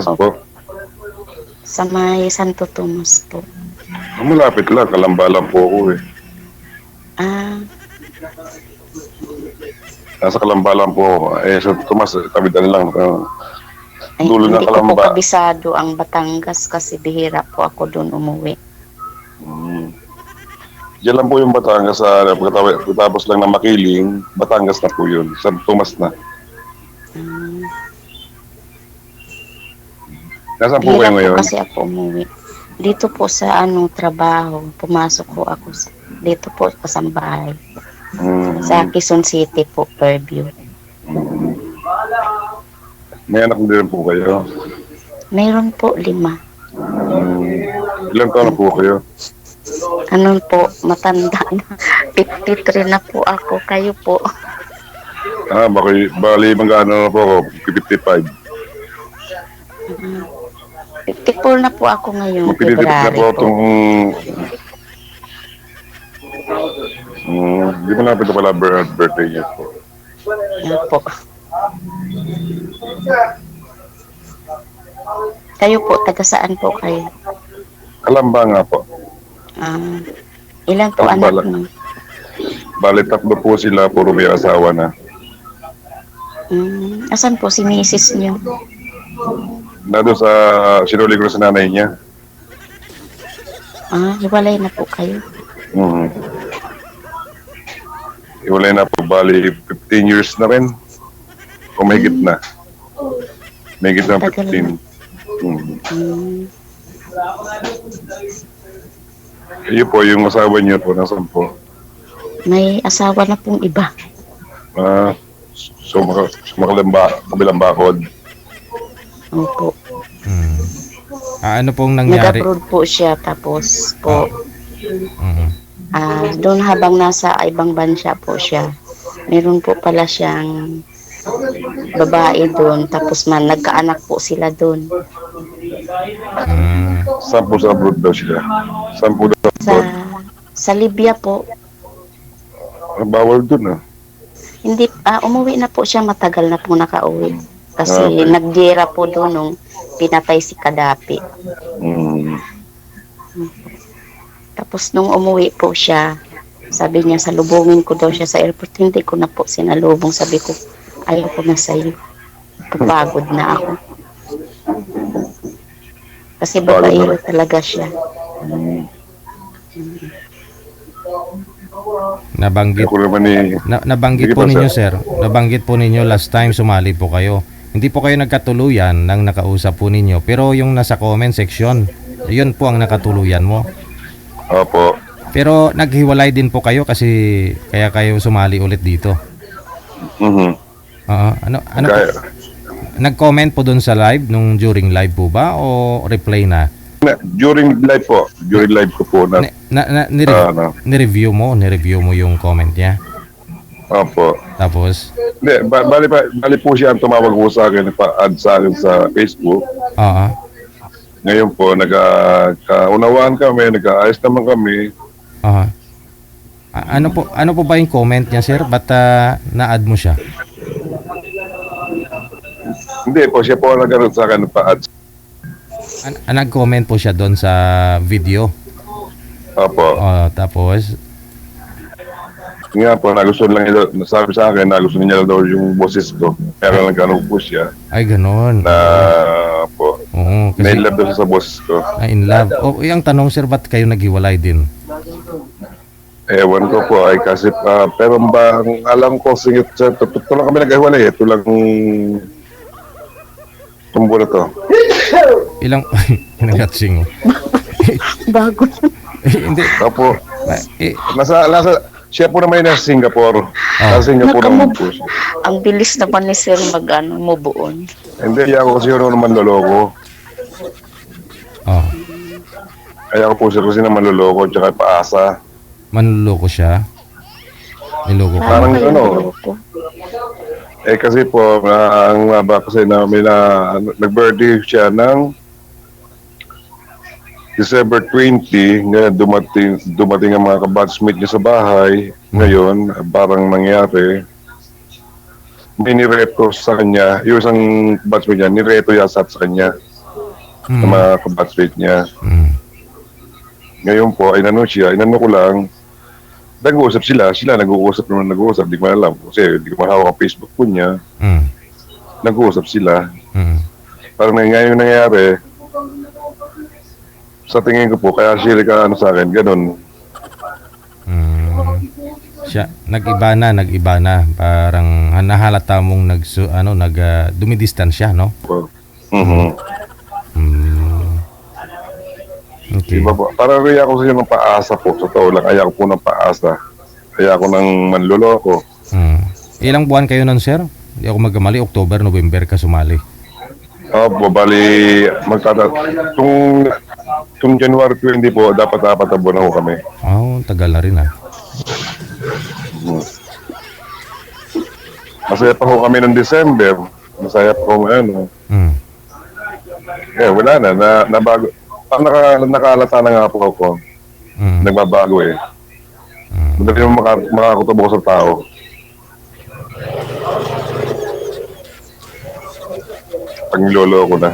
Opo, po. sa may Santo Tomas po. Malapit lang, Kalamba lang po ako eh. Ah, Nasa Kalamba lang po ako. Sa Tomas, tabi-tabi lang. ay, Dulo ng hindi ko po Kalamba. kabisado ang Batangas kasi bihira po ako doon umuwi. Diyan lang po yung Batangas. Pagkatapos lang ng Makiling, Batangas na po yun. Sa Tomas na. Ah, Nasaan po bihira kayo po ngayon? kasi ako umuwi. Dito po sa trabaho, pumasok po ako dito po sa bahay. Sa Hmm. Quezon City po, Fairview. May anak din po kayo. Mayroon po 5. Ilang taon na po kayo? Ano po, matanda na. 53 na po ako. Kayo po. Bali, magkano na po ako? 55. 54 na po ako ngayong Magpilitip na po February po. itong... Di mo napit pala birthday niyo po. Yan po. Kayo po, taga saan po kayo? Kalamba nga po. Ah, ilan po Kalamba anak lang. mo? Bali, 3 po sila, puro may asawa na. Asan po si Mrs. niyo? Nado sa sinuli ko sa nanay niya. Ah, hiwalay na po kayo. Hmm. Iwalay na po, bali 15 years na rin. O mahigit na. Mahigit na Tagal na. 15. Hmm. Hmm, Iyo po, yung asawa niyo po, nasan po? may asawa na pong iba. So, kabilang bakod. Opo. Ano pong nangyari? Nag-abroad po siya tapos po Mhm. doon habang nasa ibang bansa po siya. Meron po pala siyang babae doon tapos nagkaanak po sila doon. Saan po sa abroad daw sila? Saan po daw Sa abroad? sa Libya po. Bawal dun ah. Hindi umuwi na po siya, matagal na po nakauwi. Kasi Okay. naggera po doon nung pinatay si Gaddafi. Hmm. Tapos nung umuwi po siya, sabi niya salubungin ko daw siya sa airport. Hindi ko na po sinalubong. Sabi ko, ayaw ko na sa'yo. Papagod na ako. Kasi babaero talaga siya. Nabanggit Ako naman eh. nabanggit Sige po po, ninyo, sir. sir. Nabanggit po ninyo last time sumali po kayo. Hindi po kayo nagkatuluyan nang nakausap po ninyo, pero yung nasa comment section, yun po ang nakatuluyan mo. Opo. Pero naghiwalay din po kayo kasi kaya kayo sumali ulit dito. Mhm. Ano po? Nag-comment po doon sa live nung during live po ba o replay na? During live po. During live ko po na. Nireview mo yung comment niya. Opo. Tapos Hindi, bali po siya ang tumawag po sa akin, pa-add sa akin sa Facebook. oo. Ngayon po, nagkaunawaan kami, nagkaayos naman kami. Aha. Ano po ba yung comment niya, sir? Ba't na-add mo siya? Hindi po, siya po ang nag-aroon sa akin, pa-add. Nag-comment po siya doon sa video. Opo. Tapos Nga po, nasabi sa akin, nagustuhan niya daw yung boses ko. Kaya lang nagkaroon po siya. ay ganon. Na po, Oo, kasi na-inlove daw siya sa boses ko. in love. Yung tanong, sir, ba't kayo naghiwalay din? Ewan ko po, ay kasi, pero ang alam ko, singit siya, ito lang kami naghiwalay, ito lang tumbo na to. Ilang nagatsing. Bago. Hindi. Opo, Eh, siya po naman yung nasa Singapore. Nasa Singapore naman po siya. Ang bilis naman ni Sir mubuon. Hindi, ako kasi yun naman loloko. Kaya ako po siya kasi naman loloko, tsaka paasa. manluloko siya. Niloko ka. Parang kayo ano, niloko? kasi po, kasi nag-birthday siya ng December 20, ngayon dumating ang mga kabatchmate niya sa bahay. Ngayon, parang nangyari, may nireto sa kanya, yung isang batchmate niya, nireto yasat sa kanya. ng mga kabatchmate niya. Mm. Ngayon po, inano ko lang, nag-uusap sila nag-uusap naman nag-uusap, di ko alam, kasi di ko mahawak ang Facebook po niya, Mm. nag-uusap sila. Mm. Parang ngayon nangyayari, sa tingin ko po, kaya sila ka ano sa akin, ganun. Mm. Siya nag-iba na parang nahalata mong dumidistansya, no? Po. Mhm. Mm. Okay. Diba po? Parang kaya ako sa inyo ng paasa po, sa totoo lang, kaya ko po ng paasa. Kaya ako ng manloloko. Mm. Ilang buwan kayo nun, sir? Hindi ako magkamali, October, November ka sumali. Po, bali, kung January 20 po, dapat na buwan ako kami. Oh, tagal na rin ah. Masaya pa ho kami ng December. Masaya pa ho ano. Mm. Wala na, nabago. Nakalata na nga po ako. Mm. Nagbabago eh. Madali mo makakutabo sa tao. Pag niloloko na.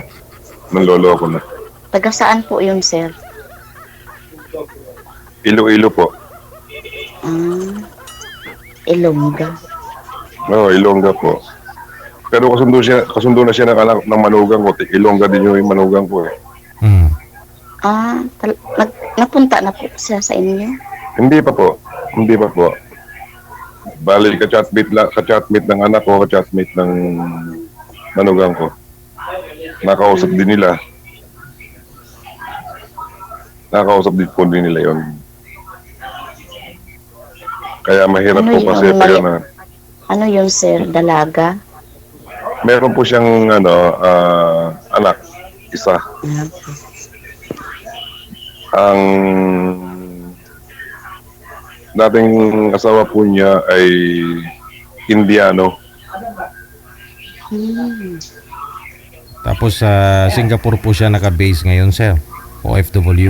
Nanloloko na. Taga saan po yun, sir? Ilo-ilo po. Ilongga. Oo, Ilongga po. Pero kasundo na siya ng manugang ko. Ilongga din yung manugang ko eh. Mm. Napunta na po siya sa inyo? Hindi pa po. Bali, ka-chatmate ng anak ko, ka-chatmate ng manugang ko. Nakausap din nila. Nakausap din po din nila yun. Kaya mahirap Ano po yun? kasi pag na. Ano yun, sir? Dalaga? Meron po siyang anak, isa. Ang dating asawa po niya ay Indiano. Tapos sa Singapore po siya naka-base ngayon, sir. OFW.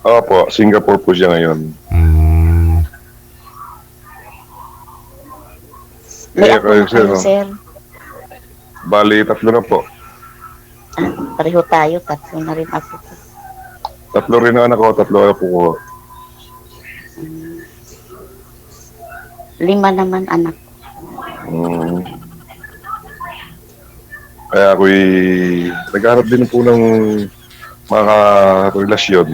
Opo, Singapore po siya ngayon. Mm. May Eh, ako na sir, kayo, sir. Bali, 3 na po. Pareho tayo, 3 na rin ako. 3 rin ang anak ko, 3 na po ko. 5 naman anak. Kaya ako'y naghahanap din po ng mga relasyon.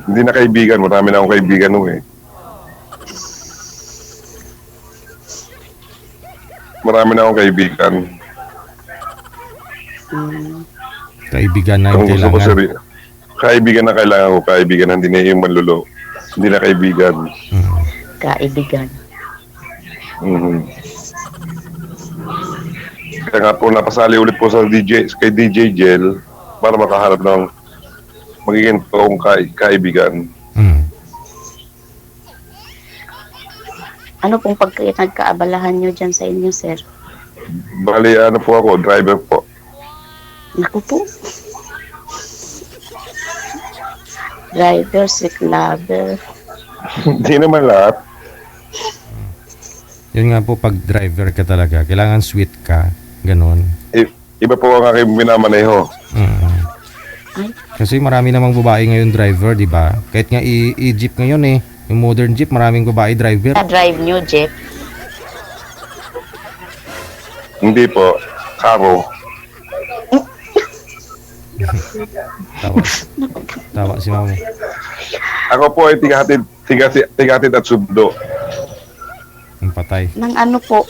Hindi na kaibigan, marami na akong kaibigan nun eh. Marami na akong kaibigan. Kaibigan na yung Kung gusto ko kailangan. kaibigan na kailangan ko, kaibigan na hindi na yung manlulo. Hindi na kaibigan. Mm. Kaibigan. Mhm. Kaya nga po, napasali ulit po kay DJ Jel para makaharap ng magiging toong kaibigan. Mm. Ano pong nagkaabalahan nyo dyan sa inyo, sir? Bali, ano po ako, driver po. Naku po. Driver, sweet lover. Hindi naman lahat. Yun nga po, pag driver ka talaga, kailangan sweet ka. Ganon. Iba po ang aking minamaneho. Mm. Ay, Kasi marami namang babae ngayon driver, di ba? Kahit nga i-jeep ngayon eh. Yung modern jeep, maraming babae driver. na-drive nyo, Jeff. Hindi po, karo. Tawa. Tawa si mama. Ako po ay tigatid at subdo. Yung patay. Nang ano po?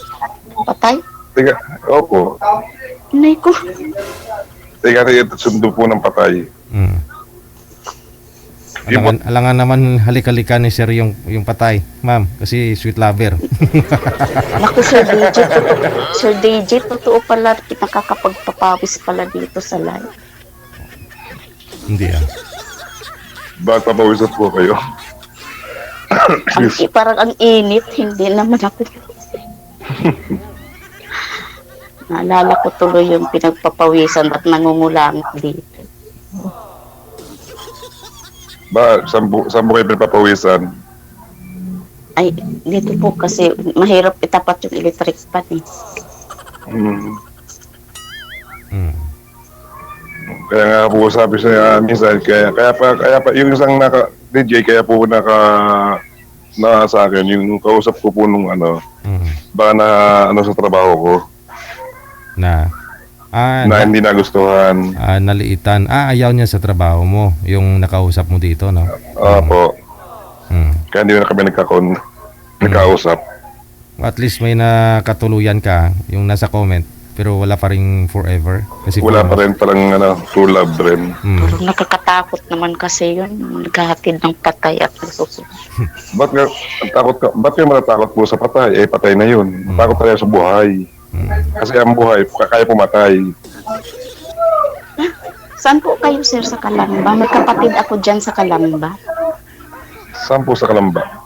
Patay? Opo, Inay ko. tigatid at subdo po ng patay. Mm. Alangan naman halik-halikan ni sir yung patay, ma'am, kasi sweet lover. Naku, Sir DJ. Sir DJ, totoo pala, nakakapagpapawis pala dito sa live. Hindi ah. Bakit papawisap po kayo? Parang ang init, hindi naman ako. Naalala ko tuloy yung pinagpapawisan at nangungulangot dito. Saan po kayo pinapapawisan? Ay, dito po kasi mahirap itapat yung electric pan eh. Hmm. Mm. Kaya nga po sabi sa minsan, kaya pa yung isang DJ, kaya po na sa akin, yung kausap ko po nung Mm. baka na sa trabaho ko, Na na hindi nagustuhan. naliitan. Ayaw niya sa trabaho mo, yung nakausap mo dito, no? Opo. Mm. Kaya hindi na kami nagkausap. At least may nakatuluyan ka, yung nasa comment, pero wala pa rin forever. Kasi Wala pa rin palang true love rin. Mm. Pero nakakatakot naman kasi yun. Naghahatid ng patay at nasusunod. Ba't nga, ang takot ka, ba't kayo matatakot po sa patay? Eh, patay na yun. Takot tayo sa buhay. Kasi ang buhay, kaya pumatay. Saan po kayo, sir, sa Kalamba? May kapatid ako dyan sa Kalamba. Saan po sa Kalamba?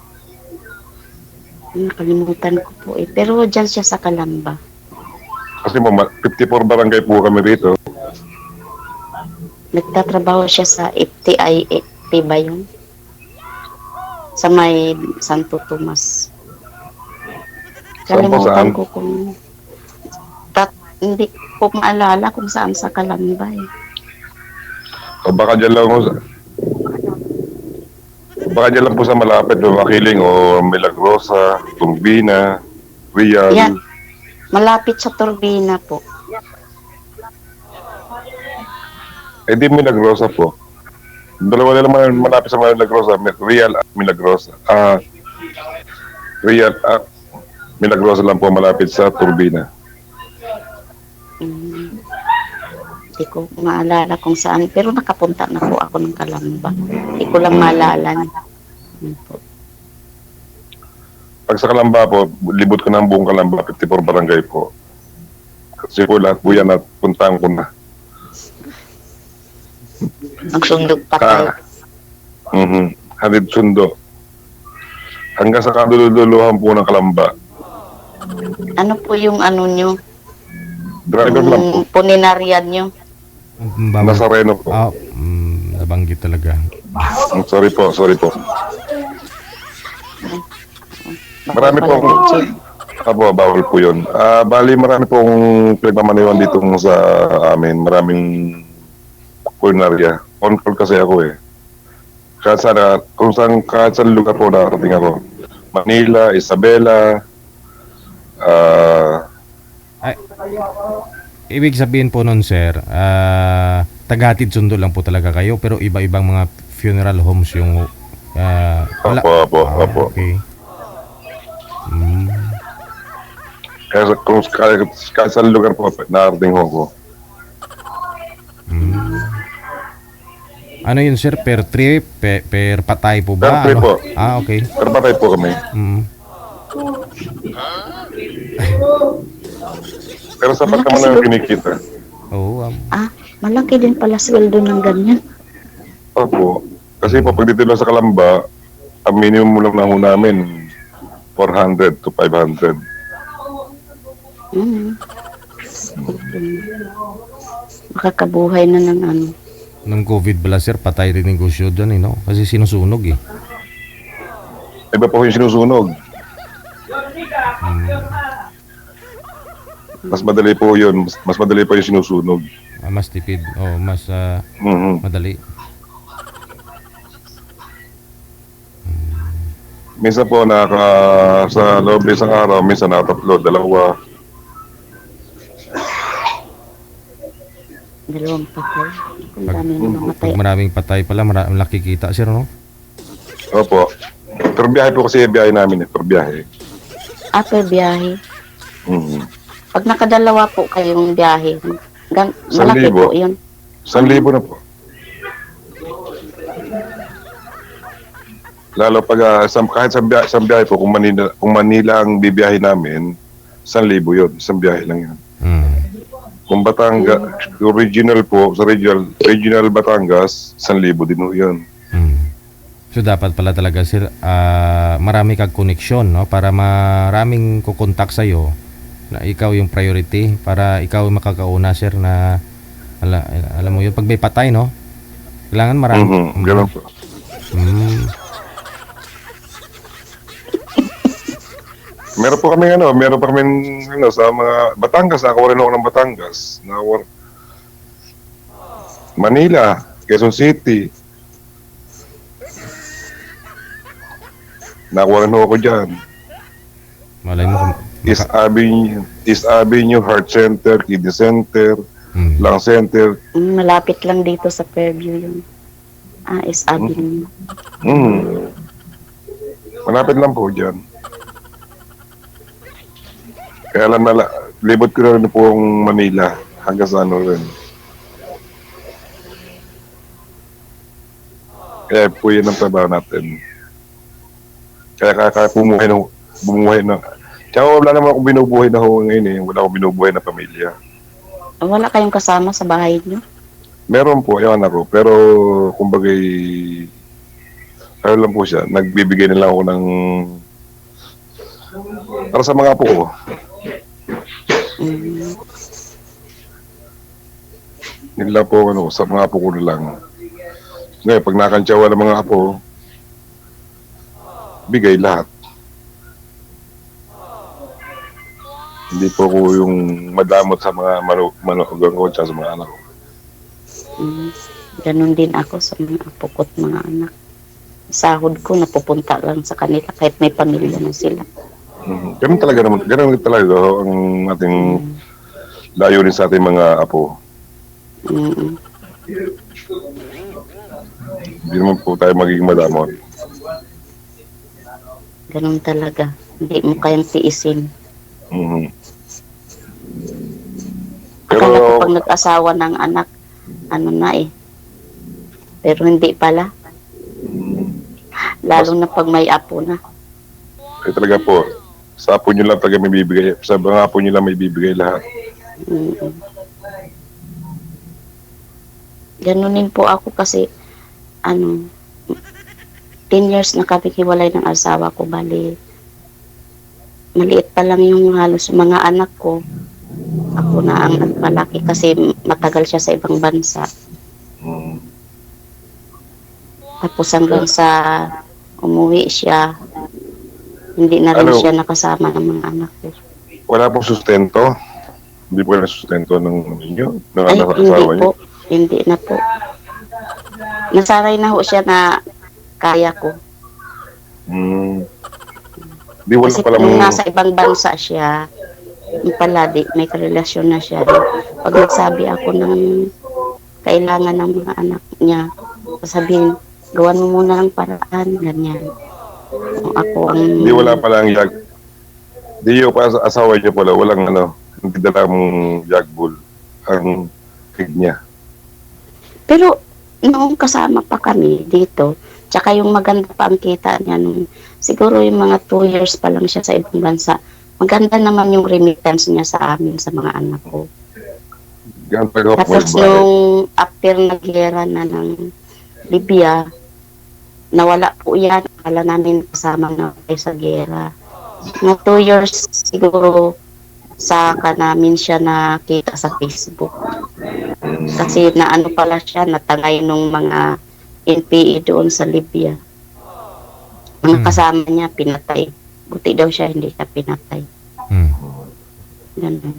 Nakalimutan ko po eh. Pero dyan siya sa Kalamba. Kasi po, 54 barangay po kami rito. Nagtatrabaho siya sa FTI ba yun? Sa may Santo Tomas. Saan po, saan? Kalimutan ko kung... hindi ko maalala kung saan sa Kalamba eh. O baka dyan lang po sa malapit, Makiling o Milagrosa, Tumbina, Real. Yan. Malapit sa Turbina po. Eh di Milagrosa po. Dalawa na naman malapit sa Milagrosa, Real at Milagrosa. Real at Milagrosa lang po malapit sa Turbina. Hindi ko maalala kung saan. Pero nakapunta na po ako ng Kalamba. Hindi ko lang maalala. Yun po. Pag sa Kalamba po, libot ko ng buong Kalamba, 54 barangay po. Kasi po lahat po yan at puntahan ko na. Nagsundog pa tayo. Hadid sundo. Hanggang sa kadululuhan po ng Kalamba. Ano po yung ano nyo? Driver lang po. Yung puninaryan nyo? Nazareno po. Nabanggit talaga. Sorry po. Marami po. Bawal po yun. Bali, marami pong pinagmamaniwan dito sa amin. Maraming kulinaria. On call kasi ako eh. Kahit saan lugar po nakarating ako. Manila, Isabela, Ibig sabihin po nun, sir, tagahatid sundo lang po talaga kayo, pero iba-ibang mga funeral homes yung... wala. Opo. Okay. Kaya kahit saan lugar po nakarating ako. Ano yun, sir? Per trip? Per patay po ba? Per trip po. Okay. Pero patay po kami. Pero sapat naman ang kinikita. Oo. Malaki din pala sweldo ng ganyan. Opo. Kasi po, pag dito lang sa Kalamba, ang minimum lang na ho namin, 400 to 500. Makakabuhay na ng ano. Nung COVID bala, sir, patay rin negosyo doon, no? Kasi sinusunog, eh. Iba po yung sinusunog. Mas madali po yun. Mas madali po yung sinusunog. Mas tipid. Mas madali. Minsan po sa loob ng isang araw, minsan nakatatlo, dalawa. Dalawang patay. Kung dami ng mga Pag maraming patay pala, maraming laki kita, sir, no? Opo. Per biyahe po kasi yung biyahe namin per biyahe. per biyahe. Pag nakadalawa po kayong biyahe, malaki 1,000. po yun. 1,000 na po. Lalo pag kahit sa biyahe po, kung Manila ang bibiyahe namin, 1,000 yun. Isang biyahe lang yan. Kung Batangas, original po, sa regional Batangas, 1,000 din po yun. So dapat pala talaga, sir, marami kang koneksyon, no? Para maraming kukontak sa'yo na ikaw yung priority, para ikaw yung makakauna, sir, na alam mo yun, pag may patay, no? Kailangan marami. Ganun po. Meron po kami sa mga Batangas, nakawarin ako ng Batangas. Manila, Quezon City. Nakuha na ako dyan. Malay mo kung East Avenue, Heart Center, Kidney Center, Lung Center. Malapit lang dito sa Fairview yung is Avenue. Malapit lang po dyan. Kaya lang libot ko na rin po ang Manila hanggang sa ano rin. Kaya po yun ang trabaho natin. Kaya bumuhay na. Tsaka wala naman akong binubuhay na ho ngayon eh. Wala akong binubuhay na pamilya. Wala kayong kasama sa bahay niyo? Meron po, yung anak ko. Pero kumbagay, ano lang po siya, nagbibigay na lang ako ng para sa mga apo ko. Nila po sa mga apo ko na lang. Ngayon, pag nakantsawa ng mga apo, bigay lahat. Hindi po ko yung madamot sa mga manugang ko at sa mga anak ko. Ganun din ako sa mga apo ko at mga anak. Sahod ko napupunta lang sa kanila kahit may pamilya na sila. Ganun talaga ang ating layunin sa ating mga apo. Hindi naman po tayo magiging madamot. Ganun talaga. Hindi mo kayang tiisin. Pero, Akala ko pag nag-asawa ng anak, ano na eh. Pero hindi pala. Lalo na pag may apo na. talaga po, sa apo nyo lang talaga may bibigay. Sa mga apo nyo lang may bibigay lahat. Ganunin po ako kasi 10 years na kami hiwalay ng asawa ko, bali maliit pa lang yung halos mga anak ko. Ako na ang nagpalaki kasi matagal siya sa ibang bansa. Tapos hanggang sa umuwi siya, hindi na rin siya nakasama ng mga anak ko. Wala pong sustento? Hindi po na sustento ng ninyo? Ng Ay, anak hindi asawa niyo? po. Hindi na po. Nasaray na ho siya na kaya ko. Di wala Kasi pala kung mong... nasa ibang bansa siya, yung pala may karelasyon na siya. Pag nagsabi ako ng kailangan ng mga anak niya, sasabihin, gawan mo muna ng paraan, ganyan. Kung ako ang... Di wala pala ang Di yung asawa niyo pala, walang hindi dala mong yagbul ang kid niya. Pero noong kasama pa kami dito, tsaka yung maganda pa ang kita niya nung siguro yung mga 2 years pa lang siya sa ibang bansa, maganda naman yung remittance niya sa amin, sa mga anak ko. Tapos nung after naghera na ng Libya, nawala po yan. Akala namin kasama na kayo sa gera. Na 2 years siguro saka namin siya nakita sa Facebook. Kasi naano pala siya, natangay nung mga NPA doon sa Libya. Mga kasama niya, pinatay. Buti daw siya, hindi siya pinatay. Ganun.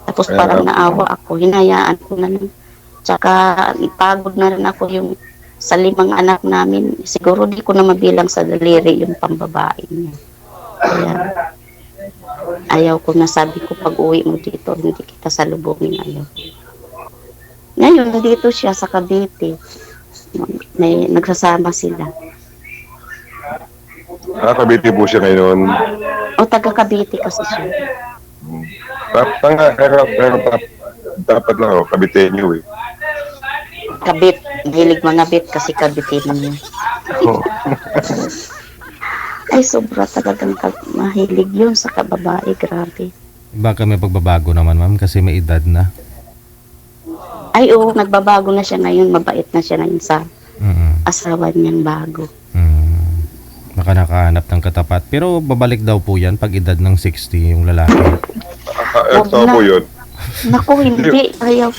Tapos parang naawa ako, hinayaan ko na lang. Tsaka pagod na rin ako yung sa 5 anak namin. Siguro di ko na mabilang sa daliri yung pambabae niya. Kaya ayaw ko na, sabi ko pag uwi mo dito, hindi kita salubungin, ayaw. Ngayon, dito siya sa Cavite. Nagsasama sila. Cavite po siya ngayon. O taga Cavite kasi siya. Dapat lang Cavite niyo eh. Kabit, mahilig mga bit kasi Cavite niya. Ay, sobra talagang mahilig yun sa kababae, grabe. Baka may pagbabago naman, ma'am, kasi may edad na. Ay, oo, nagbabago na siya ngayon. Mabait na siya ngayon sa asawa niyang bago. Baka nakahanap ng katapat. Pero babalik daw po yan pag edad ng 60 yung lalaki. Totoo po yun. Naku, hindi. Ayaw.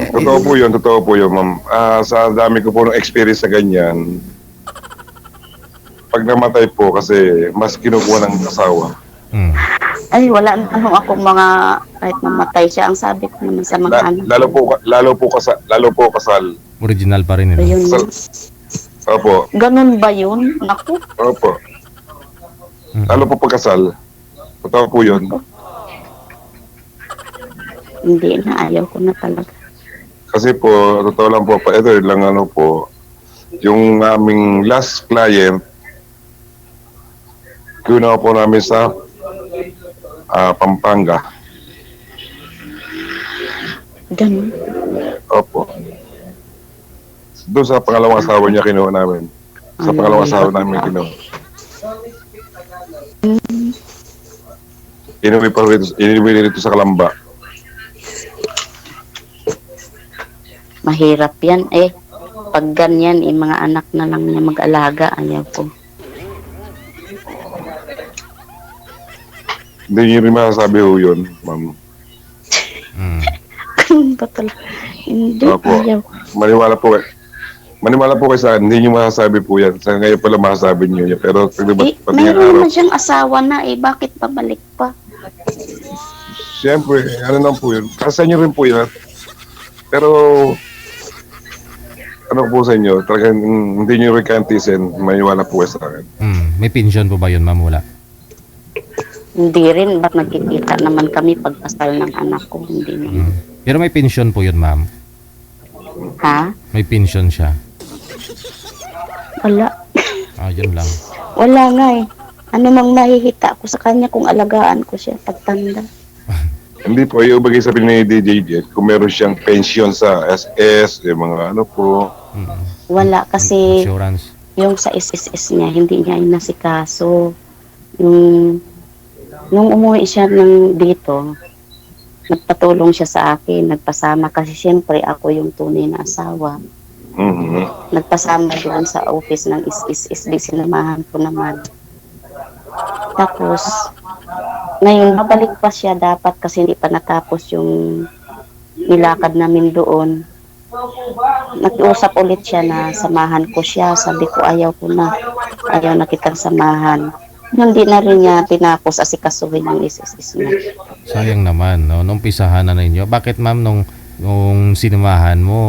Totoo po yun, ma'am. Sa dami ko po ng experience sa ganyan, pag namatay po kasi mas kinukuha ng asawa. Ay, wala naman akong mga, kahit mamatay siya, ang sabi ko naman sa mga anak Lalo ko. po, lalo po kasal. Original pa rin, Ayun no? na. Kasal, opo, Ganun ba yun? Naku, opo. Mm. Lalo po pagkasal. Totoo po yun. hindi na, ayaw ko na talaga. Kasi po, totoo lang po, ito yun lang ano po, yung aming last client, kinuha po namin sa Pampanga. Ganun. Opo. Doon sa pangalawang asawa niya kinuha namin. Sa Ay, pangalawang asawa hirap namin na. kinuha. Inuwi rito sa Kalamba. Mahirap yan eh. Pag ganyan, mga anak na lang niya mag-alaga, ayaw ko. Hindi niyo rin masasabi ho yun, ma'am. Mm. Ganun ba talaga? Hindi, Opo. ayaw ko. Maniwala po kayo sa akin, hindi niyo masasabi po yan. Sa ngayon pala masasabi niyo yan. Pero pag Mayroon araw, naman siyang asawa na eh. Bakit babalik pa? siyempre, ano lang po yun. Kasa niyo rin po yan. Pero, ano po sa inyo, talagang hindi niyo rin kantisin, maniwala po kayo sa akin. May pension po ba yun, ma'am? Wala. Hindi rin. Ba't nagkikita naman kami pagkasal ng anak ko? Hindi naman. Pero may pension po yun, ma'am. Ha? May pension siya. Wala. Yun lang. Wala nga eh. Ano mang mahihita ko sa kanya kung alagaan ko siya pagtanda. Hindi po, yung bagay sabihin ni DJ Jet, kung meron siyang pension sa SS, yung mga ano po, Mm. Wala kasi Insurance. yung sa SSS niya, hindi niya inasikaso. Yung, nung umuwi siya dito, nagpatulong siya sa akin, nagpasama kasi siyempre ako yung tunay na asawa. Nagpasama doon sa office ng SSSB, sinamahan ko naman. Tapos, ngayon, babalik pa siya dapat kasi hindi pa natapos yung nilakad namin doon. Nakiusap ulit siya na samahan ko siya. Sabi ko, ayaw ko na. Ayaw na kitang samahan. Hindi na rin niya tinapos asikasuhin yung SSS niya. Sayang naman, no? Nung pisahan na ninyo. Bakit, ma'am, nung sinamahan mo,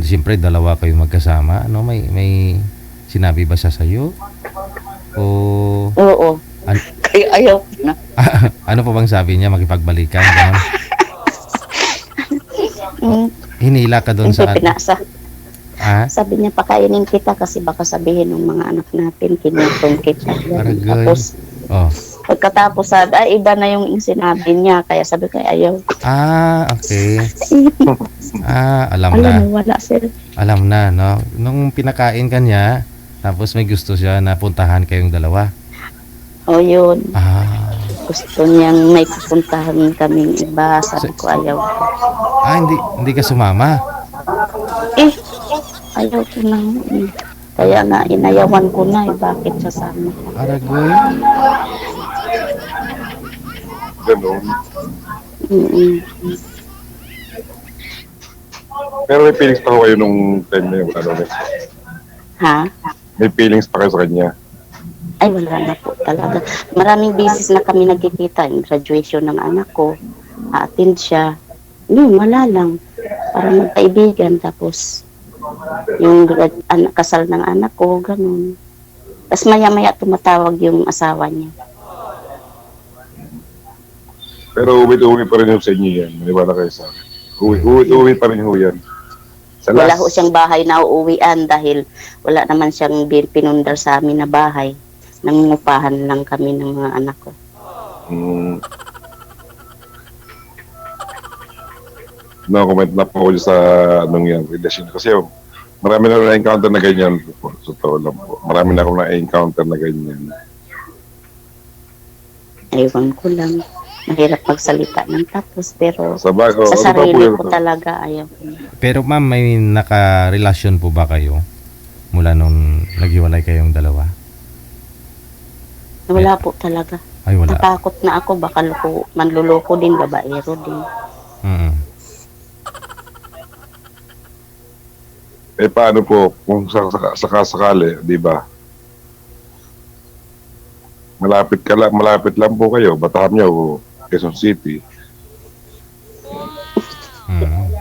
siyempre, dalawa kayo magkasama, ano? May sinabi ba siya sa'yo? O Oo. Kaya ayaw ko na. ano po bang sabi niya? Makipagbalikan? Ganun? Hinila ka doon Hindi sa... pinasa. Ah? Sabi niya, pakainin kita kasi baka sabihin ng mga anak natin, kinutong kita. Aragay. Tapos, Oh. pagkatapos iba na yung sinabi niya. Kaya sabi ko, ayaw ko. Okay. Alam Alam na. mo, wala sir. Alam na, no? Nung pinakain ka niya, tapos may gusto siya na puntahan kayong dalawa. O yun, Ah. gusto niyang may pupuntahan kaming iba. Sabi ko, ayaw ko. Hindi ka sumama. Ayaw ko na. Kaya nga, inayawan ko na. Bakit sasama? Aragoy. gano'n. Mm-mm. Pero may feelings pa ko kayo nung time na yung ano, Ha? may feelings pa kayo sa kanya. Ay, wala na po talaga. Maraming beses na kami nagkikita. Yung graduation ng anak ko, attend siya. Wala lang. Parang magkaibigan. Tapos, yung kasal ng anak ko, ganun. Tapos maya-maya tumatawag yung asawa niya. Pero uwi pa rin yung sa inyo yan. Maniwala kayo sa akin. Uwi pa rin ho yan. Sa Wala last, ho siyang bahay na uuwian dahil wala naman siyang pinundar sa amin na bahay. Nangungupahan lang kami ng mga anak ko. No-comment na po ako sa anong yan, relasyon. Kasi marami na na-encounter na ganyan po. Sa totoo lang po. Marami na akong na-encounter na ganyan. Ewan ko lang. Mahirap magsalita ng tapos pero Sa bago, sa sarili po ko talaga ayaw ko na. Pero ma'am, may naka-relasyon po ba kayo mula nung naghiwalay kayong dalawa? Wala po talaga. Ay, wala. Natakot na ako. Baka manluloko din, babaero din. Mm. paano po kung sakasakali, di ba? malapit lang po kayo, Batangas o Quezon City. Mm.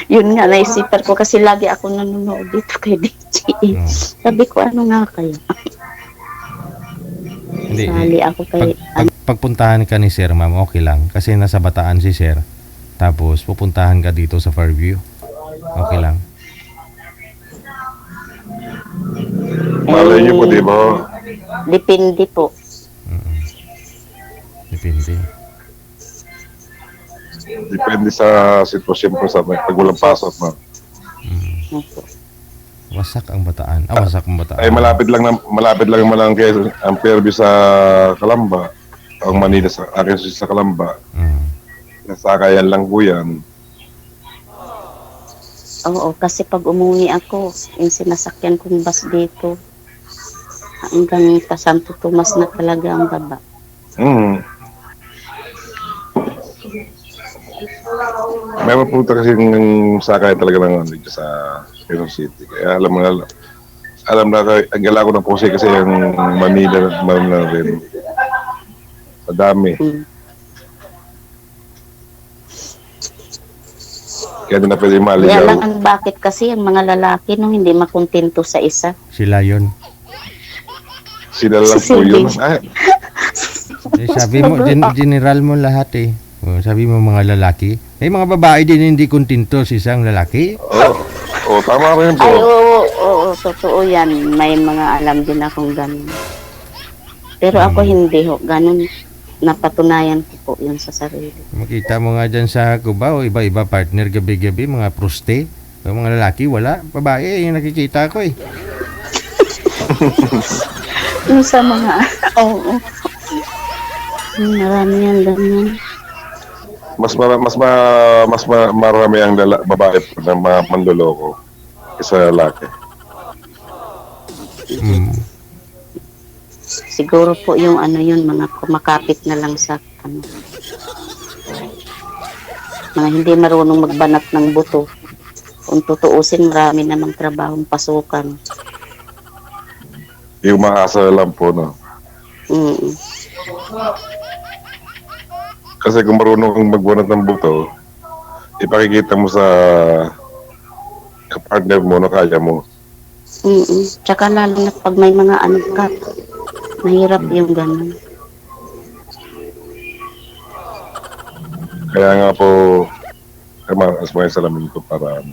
Yun nga, naisipan ko kasi lagi ako nanonood dito kay DJ. Sabi ko, ano nga kayo? Hindi. Sali ako kay... Pagpuntahan ka ni Sir, ma'am, okay lang. Kasi nasa Bataan si Sir. Tapos, pupuntahan ka dito sa Fairview. Okay lang. Malay niyo po, di ba? Depende po. Depende. Depende sa sitwasyon po sa pag walang pasok, ma'am. Opo. Wasak ang Bataan. Wasak ang Bataan. Ay malapit lang naman ang ang Fairview sa Calamba. Ang Manila sa akin sa Calamba. Nasakayan lang po yan. Oo, kasi pag umuwi ako, yung sinasakyan kong bus dito, hanggang sa Santo Tomas na talaga ang baba. May mapunta kasi ng sakay talaga ng dito sa Quezon City. Kaya alam na ang gala ko ng Pose kasi yung Manila rin. Madami. Kaya di na pwede Kaya maligaw. lang ang bakit kasi ang mga lalaki nung hindi makontento sa isa. Sila yun. Sila lang po yun. Sabi mo, general mo lahat eh. Sabi mo mga lalaki. May mga babae din hindi kontento sa isang lalaki. Oo, tama rin po. Ay, oo, totoo yan. May mga alam din akong ganun. Pero ako hindi ho, ganun. Napatunayan ko po yun sa sarili. Makita mo nga dyan sa Cubao, iba-iba partner gabi-gabi, mga proste. Yung mga lalaki, wala. Babae, yung nakikita ko eh. Yung sa mga, oo. Marami yan ganyan. Mas marami ang babae po na mga manloloko kaysa lalaki. Siguro po yung ano yun, mga kumakapit na lang sa ano. Mga hindi marunong magbanat ng buto. Kung tutuusin, marami namang trabahong pasukan. Yung mga asa lang po, no? Kasi kung marunong kang magbanat ng buto, ipakikita mo sa kapartner mo na kaya mo. Tsaka lalo na pag may mga anak ka, mahirap yung ganun. Kaya nga po, mas may salamin ko para ano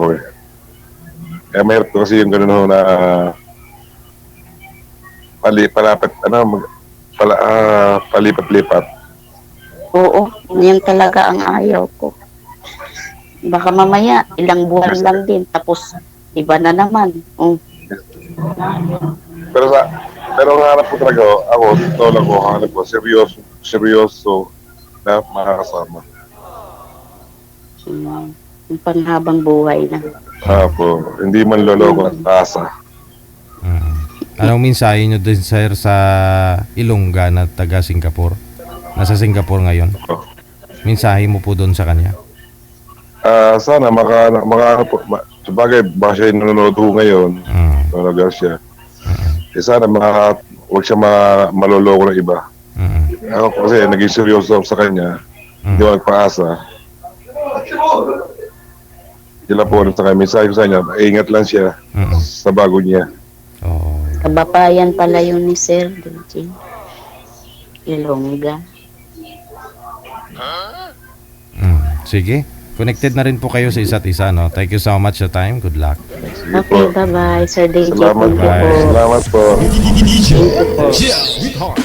ko eh. Kaya mahirap ko kasi yung ganun ho na palipat-lipat. Oo, yan talaga ang ayaw ko. Baka mamaya, ilang buwan lang din, tapos iba na naman. Pero ang hanap ko talaga, hanap ko, seryoso na makakasama. Yung panghabang buhay na. Po, hindi man loloko at asa. Anong mensahe nyo din, sir, sa Ilongga na taga Singapore? Nasa Singapore ngayon. Mensahe mo po doon sa kanya? Sana sabagay, baka siya yung nanonood ho ngayon. Talaga siya. Sana huwag siya maloloko ng iba. Ako kasi naging seryoso sa kanya. Hindi ako nagpaasa. Sila po sa kanya. Mensahe ko sa kanya, ingat lang siya sa bago niya. Kababayan pala yun ni Sir DJ. Ilongga. Sige. Connected na rin po kayo sa isa't isa, no? Thank you so much sa time. Good luck. Okay, bye-bye. Sir DJ. Salamat po. Bye. Salamat po. Thank you po.